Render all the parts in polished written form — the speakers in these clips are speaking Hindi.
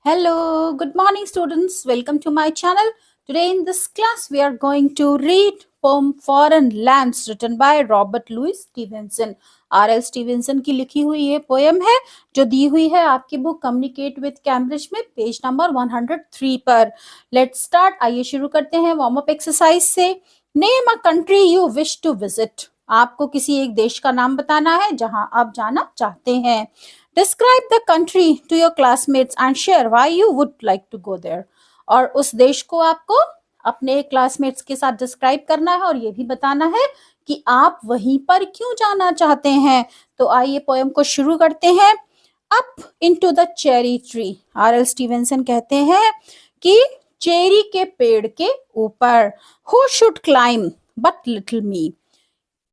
Hello, good morning students. Welcome to my channel. Today in this class we are going to read poem Foreign Lands written by Robert Louis Stevenson. R.L. Stevenson की लिखी हुई ये पोएम है जो दी हुई है आपकी बुक कम्युनिकेट विद कैम्ब्रिज में पेज नंबर 103 पर. Let's start. आइए शुरू करते हैं वार्म अप एक्सरसाइज से. Name a country you wish to visit. आपको किसी एक देश का नाम बताना है जहां आप जाना चाहते हैं. Describe the country to your classmates and share why you would like to go there. और उस देश को आपको अपने क्लासमेट्स के साथ डिस्क्राइब करना है और ये भी बताना है कि आप वहीं पर क्यों जाना चाहते हैं. तो आइए पोएम को शुरू करते हैं. Up into the cherry tree. R L. Stevenson कहते हैं कि चेरी के पेड़ के ऊपर. Who should climb but little me.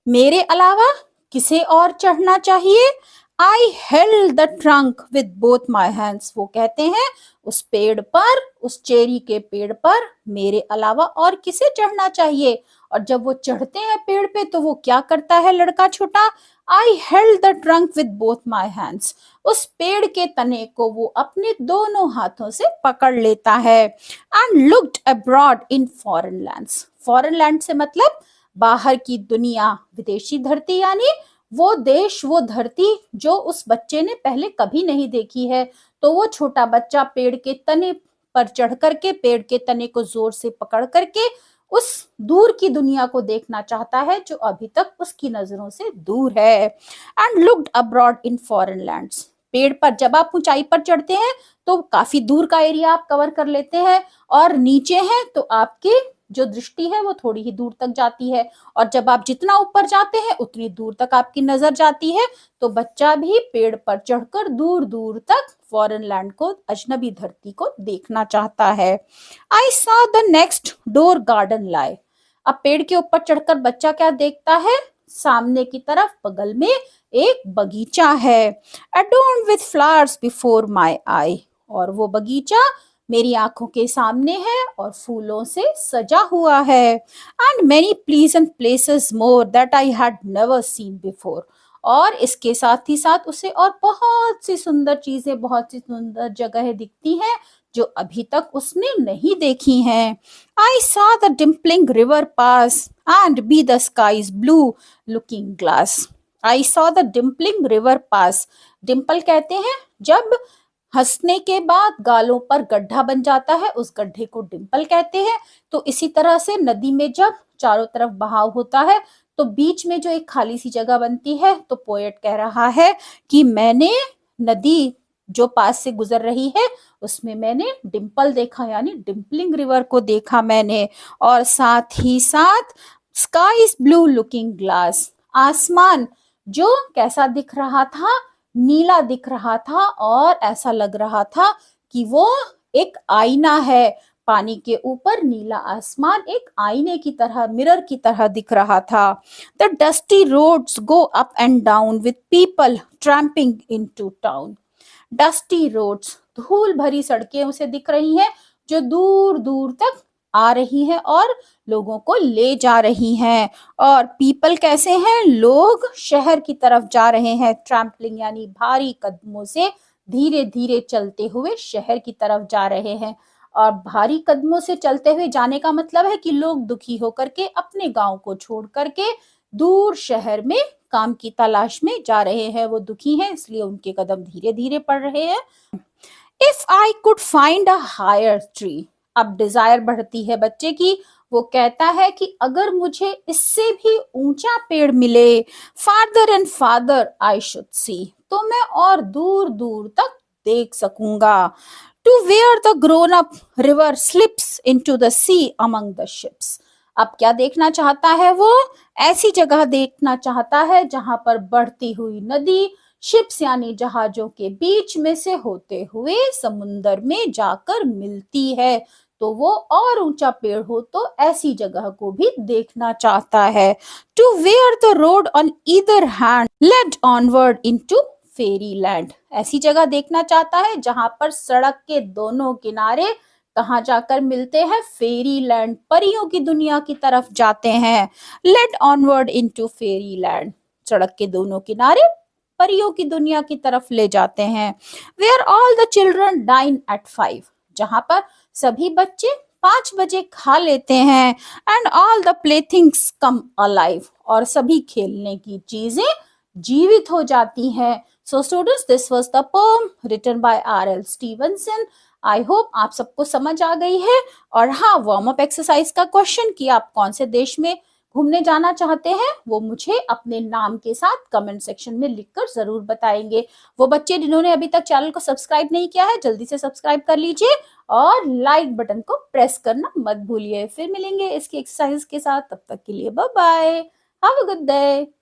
मेरे अलावा किसे और चढ़ना चाहिए. I held the trunk with both my hands. वो कहते हैं उस पेड़ पर, उस चेरी के पेड़ पर मेरे अलावा और किसे चढ़ना चाहिए. और जब वो चढ़ते हैं पेड़ पे तो वो क्या करता है लड़का छोटा. I held the trunk with both my hands. उस पेड़ के तने को वो अपने दोनों हाथों से पकड़ लेता है. And looked abroad in foreign lands. Foreign land से मतलब बाहर की दुनिया, विदेशी धरती, यानी वो देश, वो धरती जो उस बच्चे ने पहले कभी नहीं देखी है. तो वो छोटा बच्चा पेड़ के तने पर चढ़ करके पेड़ के तने को जोर से पकड़ करके उस दूर की दुनिया को देखना चाहता है जो अभी तक उसकी नजरों से दूर है. And looked abroad in foreign lands. पेड़ पर जब आप ऊंचाई पर चढ़ते हैं तो काफी दूर का एरिया आप कवर कर लेते हैं और नीचे हैं तो आपकी जो दृष्टि है वो थोड़ी ही दूर तक जाती है. और जब आप जितना ऊपर जाते हैं उतनी दूर तक आपकी नजर जाती है. तो बच्चा भी पेड़ पर चढ़कर दूर दूर तक फॉरेन लैंड को, अजनबी धरती को देखना चाहता है. I saw the next door garden lie. अब पेड़ के ऊपर चढ़कर बच्चा क्या देखता है. सामने की तरफ बगल में एक बगीचा है. अडोर्न्ड with flowers before my I. और वो बगीचा मेरी आंखों के सामने है और फूलों से सजा हुआ है. And many pleasant places more that I had never seen before. और इसके साथ ही साथ उसे और बहुत सी सुंदर चीजें, बहुत सी सुंदर जगहें दिखती हैं जो अभी तक उसने नहीं देखी हैं. I saw the dimpling river pass and be the sky's blue looking glass. I saw the dimpling river pass. Dimple कहते हैं जब हंसने के बाद गालों पर गड्ढा बन जाता है, उस गड्ढे को डिम्पल कहते हैं. तो इसी तरह से नदी में जब चारों तरफ बहाव होता है तो बीच में जो एक खाली सी जगह बनती है, तो पोएट कह रहा है कि मैंने नदी जो पास से गुजर रही है उसमें मैंने डिम्पल देखा, यानी डिम्पलिंग रिवर को देखा मैंने. और साथ ही साथ sky is blue looking glass. आसमान जो कैसा दिख रहा था, नीला दिख रहा था और ऐसा लग रहा था कि वो एक आईना है. पानी के ऊपर नीला आसमान एक आईने की तरह, मिरर की तरह दिख रहा था. The dusty roads go up and down with people tramping into town. Dusty roads, धूल भरी सड़कें उसे दिख रही हैं जो दूर दूर तक आ रही हैं और लोगों को ले जा रही हैं. और पीपल कैसे हैं, लोग शहर की तरफ जा रहे हैं. ट्रैम्पलिंग यानी भारी कदमों से धीरे धीरे चलते हुए शहर की तरफ जा रहे हैं. और भारी कदमों से चलते हुए जाने का मतलब है कि लोग दुखी होकर के अपने गांव को छोड़ करके दूर शहर में काम की तलाश में जा रहे हैं. वो दुखी हैं इसलिए उनके कदम धीरे धीरे पड़ रहे हैं. If I could find a higher tree. अब डिजायर बढ़ती है बच्चे की. वो कहता है कि अगर मुझे इससे भी ऊंचा पेड़ मिले, farther and farther I should see, तो मैं और दूर दूर तक देख सकूंगा. To where the grown up river slips into the sea among the ships. अब क्या देखना चाहता है वो, ऐसी जगह देखना चाहता है जहां पर बढ़ती हुई नदी शिप्स यानी जहाजों के बीच में से होते हुए समुंदर में जाकर मिलती है. तो वो और ऊंचा पेड़ हो तो ऐसी जगह को भी देखना चाहता है. To where the road on either hand lead onward into fairyland. ऐसी जगह देखना चाहता है जहां पर सड़क के दोनों किनारे कहाँ जाकर मिलते हैं, फेरी लैंड, परियों की दुनिया की तरफ जाते हैं. Lead onward into fairyland. सड़क के दोनों किनारे परियों की दुनिया की तरफ ले जाते हैं। Where all the children dine at 5, जहां पर सभी बच्चे 5 बजे खा लेते हैं। And all the playthings come alive, और सभी खेलने की चीजें जीवित हो जाती हैं। So students, this was the poem written by R L. Stevenson. I hope आप सबको समझ आ गई है। और हाँ, वार्म अप एक्सरसाइज का क्वेश्चन कि आप कौन से देश में घूमने जाना चाहते हैं, वो मुझे अपने नाम के साथ कमेंट सेक्शन में लिखकर जरूर बताएंगे। वो बच्चे जिन्होंने अभी तक चैनल को सब्सक्राइब नहीं किया है, जल्दी से सब्सक्राइब कर लीजिए और लाइक बटन को प्रेस करना मत भूलिए। फिर मिलेंगे इसकी एक्सरसाइज के साथ, तब तक के लिए bye bye, have a good day.